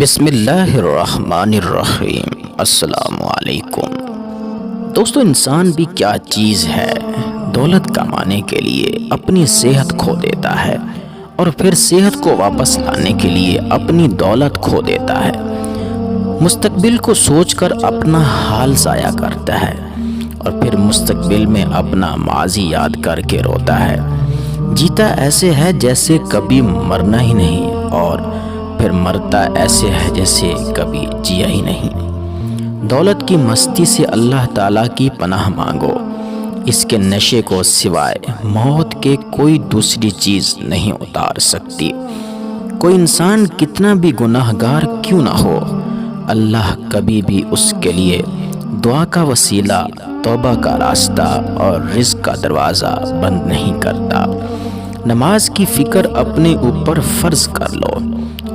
بسم اللہ الرحمن الرحیم۔ السلام علیکم دوستو، انسان بھی کیا چیز ہے، دولت کمانے کے لیے اپنی صحت کھو دیتا ہے اور پھر صحت کو واپس لانے کے لیے اپنی دولت کھو دیتا ہے۔ مستقبل کو سوچ کر اپنا حال ضائع کرتا ہے اور پھر مستقبل میں اپنا ماضی یاد کر کے روتا ہے۔ جیتا ایسے ہے جیسے کبھی مرنا ہی نہیں اور پھر مرتا ایسے ہے جیسے کبھی جیا ہی نہیں۔ دولت کی مستی سے اللہ تعالیٰ کی پناہ مانگو، اس کے نشے کو سوائے موت کے کوئی دوسری چیز نہیں اتار سکتی۔ کوئی انسان کتنا بھی گناہ گار کیوں نہ ہو، اللہ کبھی بھی اس کے لیے دعا کا وسیلہ، توبہ کا راستہ اور رزق کا دروازہ بند نہیں کرتا۔ نماز کی فکر اپنے اوپر فرض کر لو،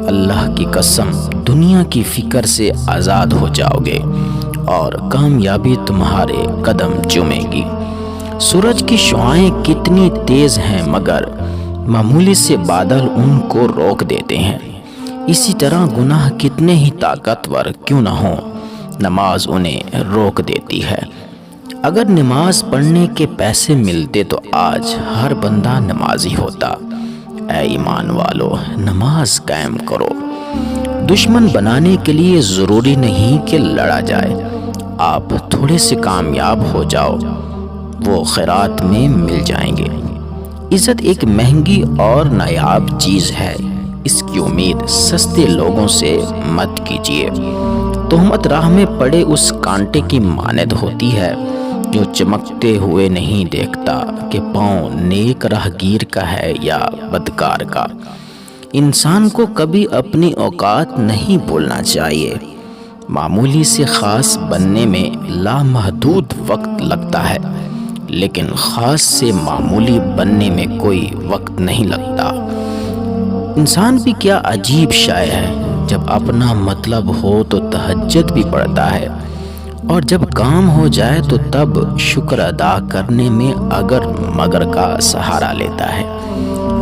اللہ کی قسم دنیا کی فکر سے آزاد ہو جاؤ گے اور کامیابی تمہارے قدم چومے گی۔ سورج کی شعاعیں کتنی تیز ہیں مگر معمولی سے بادل ان کو روک دیتے ہیں۔ اسی طرح گناہ کتنے ہی طاقتور کیوں نہ ہوں، نماز انہیں روک دیتی ہے۔ اگر نماز پڑھنے کے پیسے ملتے تو آج ہر بندہ نمازی ہوتا۔ اے ایمان والو، نماز قائم کرو۔ دشمن بنانے کے لیے ضروری نہیں کہ لڑا جائے، آپ تھوڑے سے کامیاب ہو جاؤ، وہ خیرات میں مل جائیں گے۔ عزت ایک مہنگی اور نایاب چیز ہے، اس کی امید سستے لوگوں سے مت کیجیے۔ تہمت راہ میں پڑے اس کانٹے کی مانند ہوتی ہے جو چمکتے ہوئے نہیں دیکھتا کہ پاؤں نیک راہگیر کا ہے یا بدکار کا۔ انسان کو کبھی اپنی اوقات نہیں بھولنا چاہیے۔ معمولی سے خاص بننے میں لامحدود وقت لگتا ہے، لیکن خاص سے معمولی بننے میں کوئی وقت نہیں لگتا۔ انسان بھی کیا عجیب شے ہے، جب اپنا مطلب ہو تو تہجد بھی پڑھتا ہے اور جب کام ہو جائے تو تب شکر ادا کرنے میں اگر مگر کا سہارا لیتا ہے۔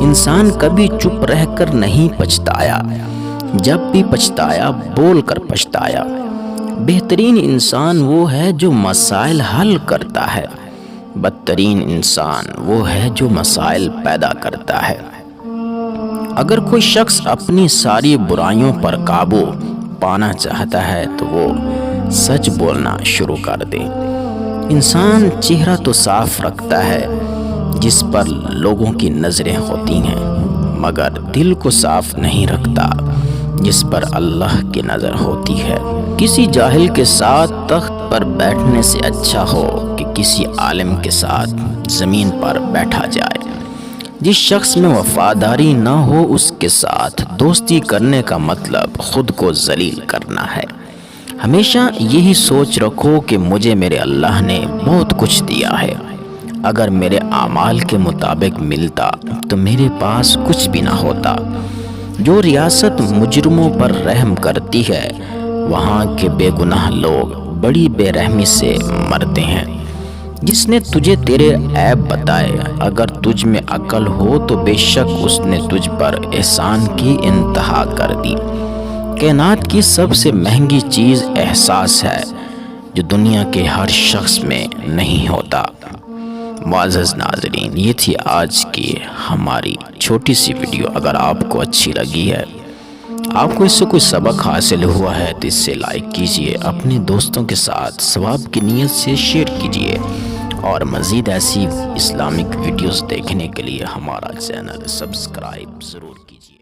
انسان کبھی چپ رہ کر نہیں پچھتایا، جب بھی پچھتایا بول کر پچھتایا۔ بہترین انسان وہ ہے جو مسائل حل کرتا ہے، بدترین انسان وہ ہے جو مسائل پیدا کرتا ہے۔ اگر کوئی شخص اپنی ساری برائیوں پر قابو پانا چاہتا ہے تو وہ سچ بولنا شروع کر دے۔ انسان چہرہ تو صاف رکھتا ہے جس پر لوگوں کی نظریں ہوتی ہیں، مگر دل کو صاف نہیں رکھتا جس پر اللہ کی نظر ہوتی ہے۔ کسی جاہل کے ساتھ تخت پر بیٹھنے سے اچھا ہو کہ کسی عالم کے ساتھ زمین پر بیٹھا جائے۔ جس شخص میں وفاداری نہ ہو اس کے ساتھ دوستی کرنے کا مطلب خود کو ذلیل کرنا ہے۔ ہمیشہ یہی سوچ رکھو کہ مجھے میرے اللہ نے بہت کچھ دیا ہے، اگر میرے اعمال کے مطابق ملتا تو میرے پاس کچھ بھی نہ ہوتا۔ جو ریاست مجرموں پر رحم کرتی ہے وہاں کے بے گناہ لوگ بڑی بے رحمی سے مرتے ہیں۔ جس نے تجھے تیرے عیب بتائے، اگر تجھ میں عقل ہو تو بے شک اس نے تجھ پر احسان کی انتہا کر دی۔ کائنات کی سب سے مہنگی چیز احساس ہے جو دنیا کے ہر شخص میں نہیں ہوتا۔ معزز ناظرین، یہ تھی آج کی ہماری چھوٹی سی ویڈیو۔ اگر آپ کو اچھی لگی ہے، آپ کو اس سے کوئی سبق حاصل ہوا ہے تو اس سے لائک کیجئے، اپنے دوستوں کے ساتھ ثواب کی نیت سے شیئر کیجئے اور مزید ایسی اسلامک ویڈیوز دیکھنے کے لیے ہمارا چینل سبسکرائب ضرور کیجئے۔